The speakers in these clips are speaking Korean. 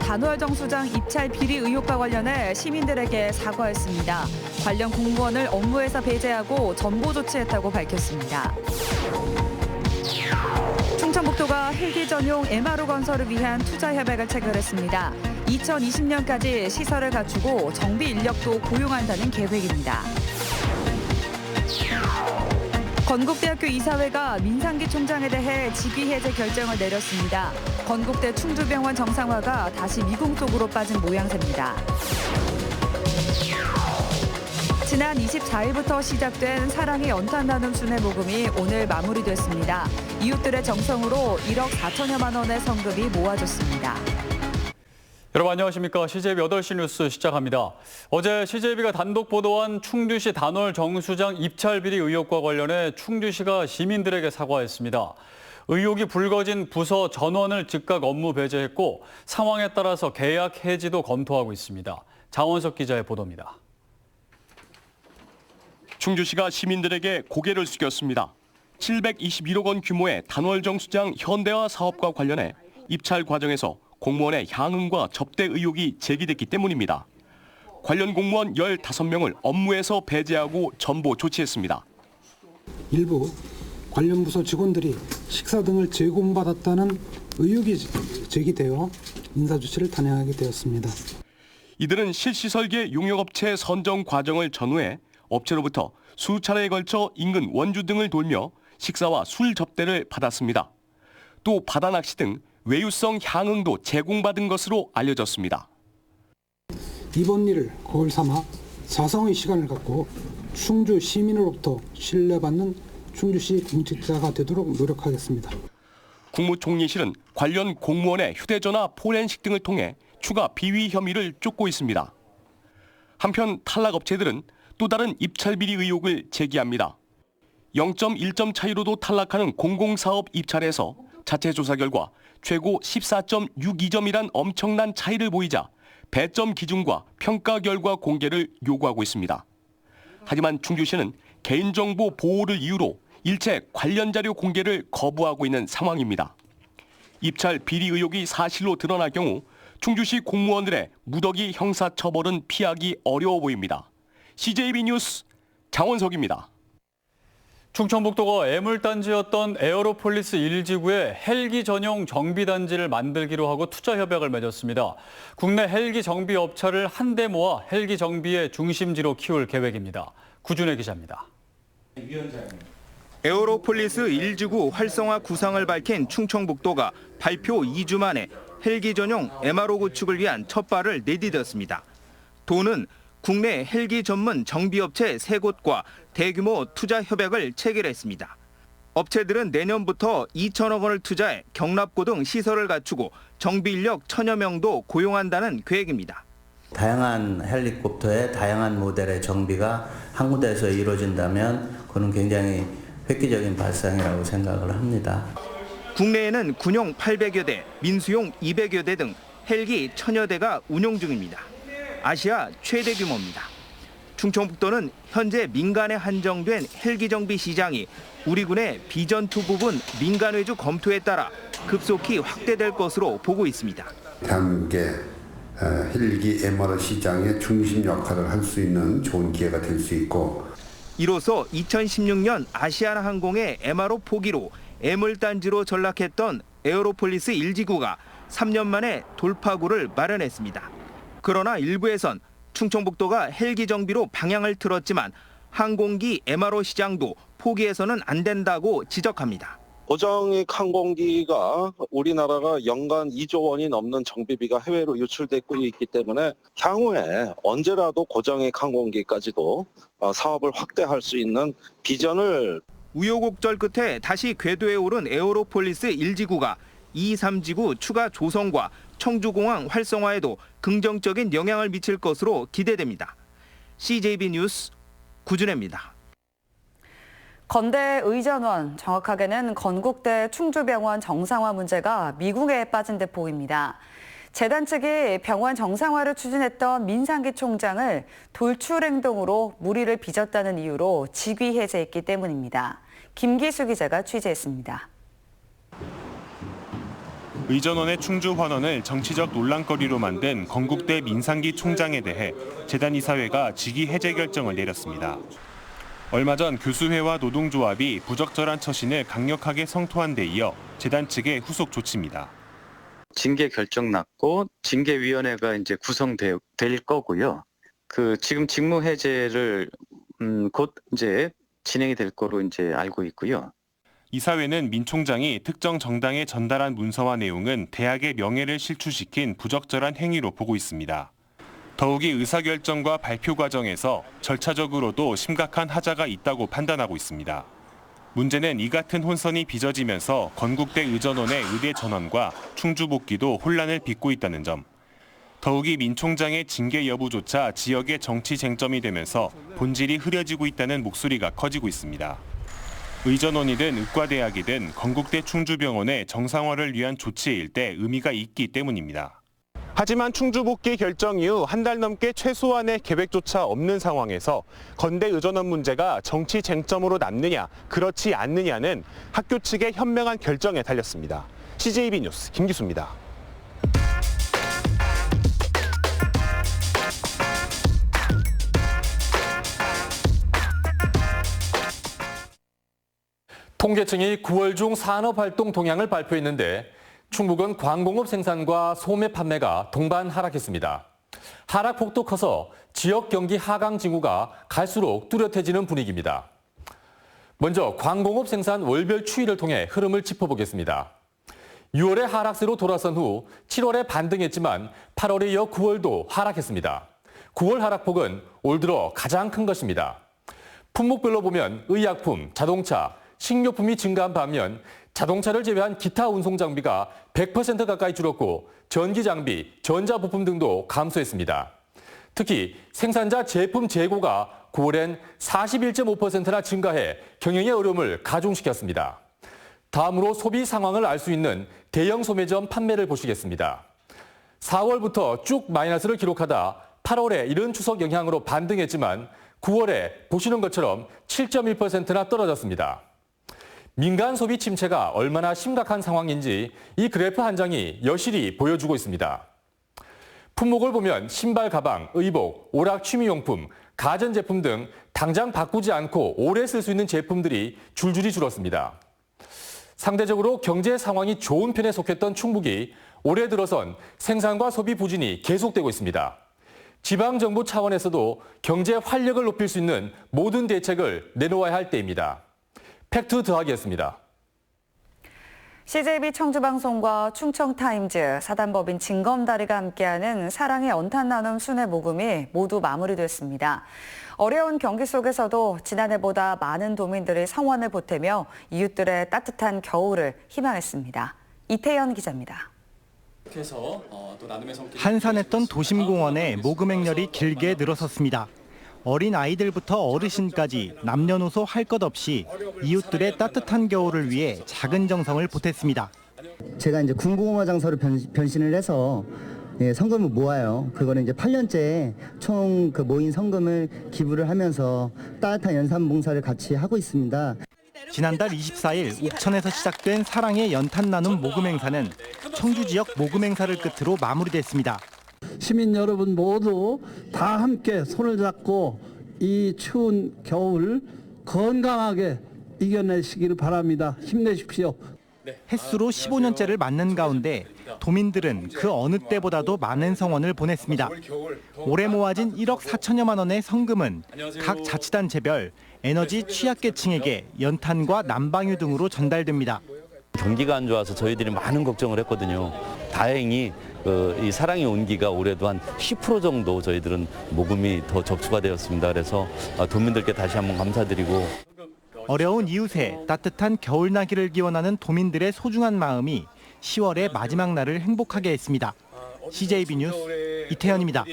단월 정수장 입찰 비리 의혹과 관련해 시민들에게 사과했습니다. 관련 공무원을 업무에서 배제하고 전보 조치했다고 밝혔습니다. 충청북도가 헬기 전용 MRO 건설을 위한 투자 협약을 체결했습니다. 2020년까지 시설을 갖추고 정비 인력도 고용한다는 계획입니다. 건국대학교 이사회가 민상기 총장에 대해 직위 해제 결정을 내렸습니다. 건국대 충주병원 정상화가 다시 미궁 속으로 빠진 모양새입니다. 지난 24일부터 시작된 사랑의 연탄 나눔 순회 모금이 오늘 마무리됐습니다. 이웃들의 정성으로 1억 4천여만 원의 성금이 모아졌습니다. 여러분 안녕하십니까. CJB 8시 뉴스 시작합니다. 어제 CJB가 단독 보도한 충주시 단월 정수장 입찰 비리 의혹과 관련해 충주시가 시민들에게 사과했습니다. 의혹이 불거진 부서 전원을 즉각 업무 배제했고 상황에 따라서 계약 해지도 검토하고 있습니다. 장원석 기자의 보도입니다. 충주시가 시민들에게 고개를 숙였습니다. 721억 원 규모의 단월 정수장 현대화 사업과 관련해 입찰 과정에서 공무원의 향응과 접대 의혹이 제기됐기 때문입니다. 관련 공무원 15명을 업무에서 배제하고 전보 조치했습니다. 일부 관련 부서 직원들이 식사 등을 제공받았다는 의혹이 제기되어 인사조치를 단행하게 되었습니다. 이들은 실시설계 용역업체 선정 과정을 전후해 업체로부터 수차례에 걸쳐 인근 원주 등을 돌며 식사와 술 접대를 받았습니다. 또 바다 낚시 등 외유성 향응도 제공받은 것으로 알려졌습니다. 이번 일을 거울 삼아 자성의 시간을 갖고 충주 시민으로부터 신뢰받는 충주시 공직자가 되도록 노력하겠습니다. 국무총리실은 관련 공무원의 휴대전화 포렌식 등을 통해 추가 비위 혐의를 쫓고 있습니다. 한편 탈락업체들은 또 다른 입찰 비리 의혹을 제기합니다. 0.1점 차이로도 탈락하는 공공사업 입찰에서 자체 조사 결과 최고 14.62점이란 엄청난 차이를 보이자 배점 기준과 평가 결과 공개를 요구하고 있습니다. 하지만 충주시는 개인정보 보호를 이유로 일체 관련 자료 공개를 거부하고 있는 상황입니다. 입찰 비리 의혹이 사실로 드러날 경우 충주시 공무원들의 무더기 형사처벌은 피하기 어려워 보입니다. CJB 뉴스 장원석입니다. 충청북도가 애물단지였던 에어로폴리스 1지구에 헬기 전용 정비단지를 만들기로 하고 투자 협약을 맺었습니다. 국내 헬기 정비 업체를 한데 모아 헬기 정비의 중심지로 키울 계획입니다. 구준혜 기자입니다. 에어로폴리스 1지구 활성화 구상을 밝힌 충청북도가 발표 2주 만에 헬기 전용 MRO 구축을 위한 첫 발을 내디뎠습니다. 도는 국내 헬기 전문 정비업체 3곳과 대규모 투자 협약을 체결했습니다. 업체들은 내년부터 2천억 원을 투자해 경납고 등 시설을 갖추고 정비 인력 1,000여 명도 고용한다는 계획입니다. 다양한 헬리콥터의 다양한 모델의 정비가 한 군데에서 이루어진다면 그는 굉장히 획기적인 발상이라고 생각을 합니다. 국내에는 군용 800여 대, 민수용 200여 대 등 헬기 1,000여 대가 운용 중입니다. 아시아 최대 규모입니다. 충청북도는 현재 민간에 한정된 헬기 정비 시장이 우리 군의 비전투 부분 민간 외주 검토에 따라 급속히 확대될 것으로 보고 있습니다. 대한민국의 헬기 MRO 시장의 중심 역할을 할 수 있는 좋은 기회가 될 수 있고 이로써 2016년 아시아나항공의 MRO 포기로 애물단지로 전락했던 에어로폴리스 1지구가 3년 만에 돌파구를 마련했습니다. 그러나 일부에선 충청북도가 헬기 정비로 방향을 틀었지만 항공기 MRO 시장도 포기해서는 안 된다고 지적합니다. 고정익 항공기가 우리나라가 연간 2조 원이 넘는 정비비가 해외로 유출되고 있기 때문에 향후에 언제라도 고정익 항공기까지도 사업을 확대할 수 있는 비전을 우여곡절 끝에 다시 궤도에 오른 에어로폴리스 1지구가 2, 3지구 추가 조성과 청주공항 활성화에도 긍정적인 영향을 미칠 것으로 기대됩니다. CJB 뉴스 구준혜입니다. 건대 의전원, 정확하게는 건국대 충주병원 정상화 문제가 미궁에 빠진 듯 보입니다. 재단 측이 병원 정상화를 추진했던 민상기 총장을 돌출 행동으로 물의를 빚었다는 이유로 직위 해제했기 때문입니다. 김기수 기자가 취재했습니다. 의전원의 충주 환원을 정치적 논란거리로 만든 건국대 민상기 총장에 대해 재단 이사회가 직위 해제 결정을 내렸습니다. 얼마 전 교수회와 노동조합이 부적절한 처신을 강력하게 성토한 데 이어 재단 측의 후속 조치입니다. 징계 결정 났고 징계위원회가 이제 구성될 거고요. 지금 직무 해제를 곧 이제 진행이 될 거로 이제 알고 있고요. 이사회는 민 총장이 특정 정당에 전달한 문서와 내용은 대학의 명예를 실추시킨 부적절한 행위로 보고 있습니다. 더욱이 의사결정과 발표 과정에서 절차적으로도 심각한 하자가 있다고 판단하고 있습니다. 문제는 이 같은 혼선이 빚어지면서 건국대 의전원의 의대 전원과 충주 복귀도 혼란을 빚고 있다는 점. 더욱이 민 총장의 징계 여부조차 지역의 정치 쟁점이 되면서 본질이 흐려지고 있다는 목소리가 커지고 있습니다. 의전원이든 의과대학이든 건국대 충주병원의 정상화를 위한 조치일 때 의미가 있기 때문입니다. 하지만 충주 복귀 결정 이후 한 달 넘게 최소한의 계획조차 없는 상황에서 건대 의전원 문제가 정치 쟁점으로 남느냐, 그렇지 않느냐는 학교 측의 현명한 결정에 달렸습니다. CJB 뉴스 김기수입니다. 통계청이 9월 중 산업활동 동향을 발표했는데 충북은 광공업 생산과 소매 판매가 동반 하락했습니다. 하락폭도 커서 지역 경기 하강 징후가 갈수록 뚜렷해지는 분위기입니다. 먼저 광공업 생산 월별 추이를 통해 흐름을 짚어보겠습니다. 6월에 하락세로 돌아선 후 7월에 반등했지만 8월에 이어 9월도 하락했습니다. 9월 하락폭은 올 들어 가장 큰 것입니다. 품목별로 보면 의약품, 자동차, 식료품이 증가한 반면 자동차를 제외한 기타 운송 장비가 100% 가까이 줄었고 전기 장비, 전자부품 등도 감소했습니다. 특히 생산자 제품 재고가 9월엔 41.5%나 증가해 경영의 어려움을 가중시켰습니다. 다음으로 소비 상황을 알 수 있는 대형 소매점 판매를 보시겠습니다. 4월부터 쭉 마이너스를 기록하다 8월에 이른 추석 영향으로 반등했지만 9월에 보시는 것처럼 7.1%나 떨어졌습니다. 민간 소비 침체가 얼마나 심각한 상황인지 이 그래프 한 장이 여실히 보여주고 있습니다. 품목을 보면 신발, 가방, 의복, 오락, 취미용품, 가전제품 등 당장 바꾸지 않고 오래 쓸 수 있는 제품들이 줄줄이 줄었습니다. 상대적으로 경제 상황이 좋은 편에 속했던 충북이 올해 들어선 생산과 소비 부진이 계속되고 있습니다. 지방정부 차원에서도 경제 활력을 높일 수 있는 모든 대책을 내놓아야 할 때입니다. 팩트 더하기였습니다. CJB 청주방송과 충청타임즈, 사단법인 진검다리가 함께하는 사랑의 연탄 나눔 순회 모금이 모두 마무리됐습니다. 어려운 경기 속에서도 지난해보다 많은 도민들이 성원을 보태며 이웃들의 따뜻한 겨울을 희망했습니다. 이태현 기자입니다. 한산했던 도심공원에 모금 행렬이 길게 늘어섰습니다. 어린 아이들부터 어르신까지 남녀노소 할 것 없이 이웃들의 따뜻한 겨울을 위해 작은 정성을 보탰습니다. 제가 이제 군고구마 장사로 변신을 해서 성금을 모아요. 그거는 이제 8년째 총 그 모인 성금을 기부를 하면서 따뜻한 연산 봉사를 같이 하고 있습니다. 지난달 24일 옥천에서 시작된 사랑의 연탄 나눔 모금 행사는 청주 지역 모금 행사를 끝으로 마무리됐습니다. 시민 여러분 모두 다 함께 손을 잡고 이 추운 겨울 건강하게 이겨내시길 바랍니다. 힘내십시오. 햇수로 15년째를 맞는 가운데 도민들은 그 어느 때보다도 많은 성원을 보냈습니다. 올해 모아진 1억 4천여만 원의 성금은 각 자치단체별 에너지 취약계층에게 연탄과 난방유 등으로 전달됩니다. 경기가 안 좋아서 저희들이 많은 걱정을 했거든요. 다행히 이 사랑의 온기가 올해도 한 10% 정도 저희들은 모금이 더 접수가 되었습니다. 그래서 도민들께 다시 한번 감사드리고. 어려운 이웃에 따뜻한 겨울나기를 기원하는 도민들의 소중한 마음이 10월의 마지막 날을 행복하게 했습니다. CJB 뉴스 이태현입니다.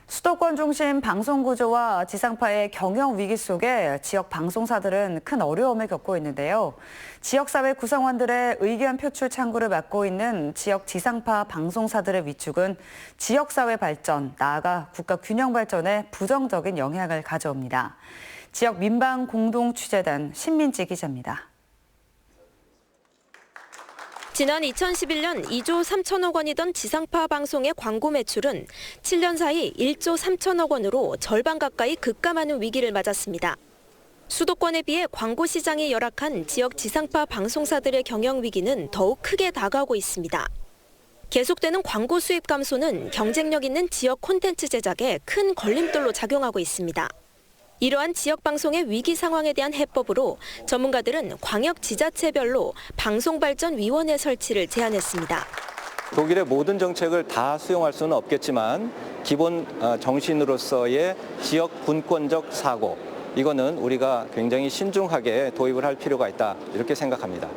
수도권 중심 방송구조와 지상파의 경영 위기 속에 지역 방송사들은 큰 어려움을 겪고 있는데요. 지역사회 구성원들의 의견 표출 창구를 맡고 있는 지역 지상파 방송사들의 위축은 지역사회 발전, 나아가 국가 균형 발전에 부정적인 영향을 가져옵니다. 지역 민방 공동취재단 신민지 기자입니다. 지난 2011년 2조 3천억 원이던 지상파 방송의 광고 매출은 7년 사이 1조 3천억 원으로 절반 가까이 급감하는 위기를 맞았습니다. 수도권에 비해 광고 시장이 열악한 지역 지상파 방송사들의 경영 위기는 더욱 크게 다가오고 있습니다. 계속되는 광고 수입 감소는 경쟁력 있는 지역 콘텐츠 제작에 큰 걸림돌로 작용하고 있습니다. 이러한 지역 방송의 위기 상황에 대한 해법으로 전문가들은 광역 지자체별로 방송발전위원회 설치를 제안했습니다. 독일의 모든 정책을 다 수용할 수는 없겠지만 기본 정신으로서의 지역 분권적 사고, 이거는 우리가 굉장히 신중하게 도입을 할 필요가 있다, 이렇게 생각합니다.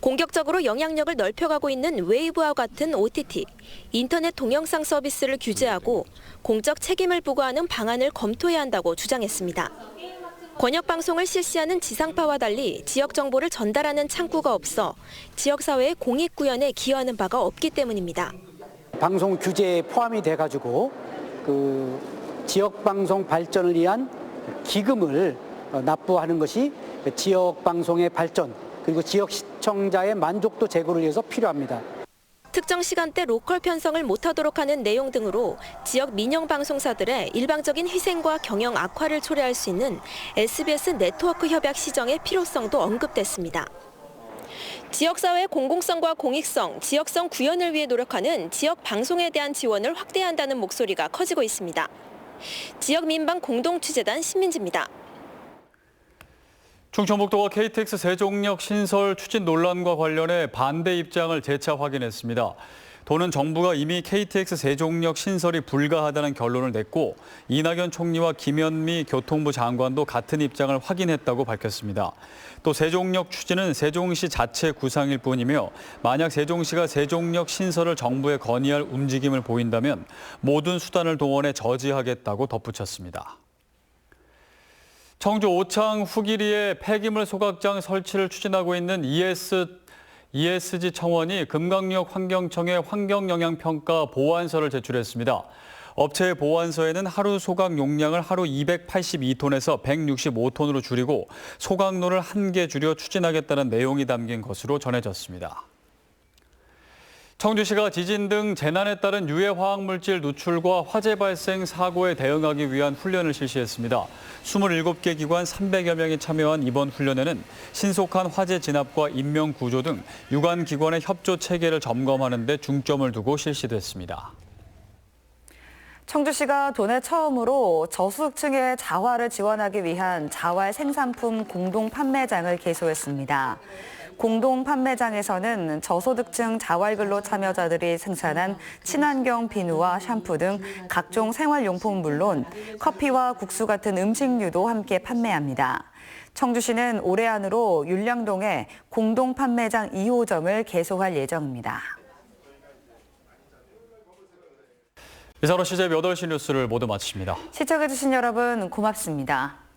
공격적으로 영향력을 넓혀가고 있는 웨이브와 같은 OTT, 인터넷 동영상 서비스를 규제하고 공적 책임을 부과하는 방안을 검토해야 한다고 주장했습니다. 권역방송을 실시하는 지상파와 달리 지역 정보를 전달하는 창구가 없어 지역사회의 공익 구현에 기여하는 바가 없기 때문입니다. 방송 규제에 포함이 돼가지고 지역 방송 발전을 위한 기금을 납부하는 것이 지역 방송의 발전, 그리고 지역 시청자의 만족도 제고를 위해서 필요합니다. 특정 시간대 로컬 편성을 못하도록 하는 내용 등으로 지역 민영 방송사들의 일방적인 희생과 경영 악화를 초래할 수 있는 SBS 네트워크 협약 시정의 필요성도 언급됐습니다. 지역사회의 공공성과 공익성, 지역성 구현을 위해 노력하는 지역 방송에 대한 지원을 확대해야 한다는 목소리가 커지고 있습니다. 지역 민방 공동취재단 신민지입니다. 충청북도가 KTX 세종역 신설 추진 논란과 관련해 반대 입장을 재차 확인했습니다. 도는 정부가 이미 KTX 세종역 신설이 불가하다는 결론을 냈고 이낙연 총리와 김현미 교통부 장관도 같은 입장을 확인했다고 밝혔습니다. 또 세종역 추진은 세종시 자체 구상일 뿐이며 만약 세종시가 세종역 신설을 정부에 건의할 움직임을 보인다면 모든 수단을 동원해 저지하겠다고 덧붙였습니다. 청주 오창 후기리에 폐기물 소각장 설치를 추진하고 있는 ESG 청원이 금강역 환경청에 환경영향평가 보완서를 제출했습니다. 업체의 보완서에는 하루 소각 용량을 하루 282톤에서 165톤으로 줄이고 소각로를 1개 줄여 추진하겠다는 내용이 담긴 것으로 전해졌습니다. 청주시가 지진 등 재난에 따른 유해 화학물질 누출과 화재 발생 사고에 대응하기 위한 훈련을 실시했습니다. 27개 기관 300여 명이 참여한 이번 훈련에는 신속한 화재 진압과 인명 구조 등 유관 기관의 협조 체계를 점검하는 데 중점을 두고 실시됐습니다. 청주시가 도내 처음으로 저소득층의 자활을 지원하기 위한 자활 생산품 공동 판매장을 개소했습니다. 공동 판매장에서는 저소득층 자활근로 참여자들이 생산한 친환경 비누와 샴푸 등 각종 생활용품은 물론 커피와 국수 같은 음식류도 함께 판매합니다. 청주시는 올해 안으로 율량동에 공동 판매장 2호점을 개소할 예정입니다. 이상으로 CJB 8시 뉴스를 모두 마칩니다. 시청해주신 여러분 고맙습니다.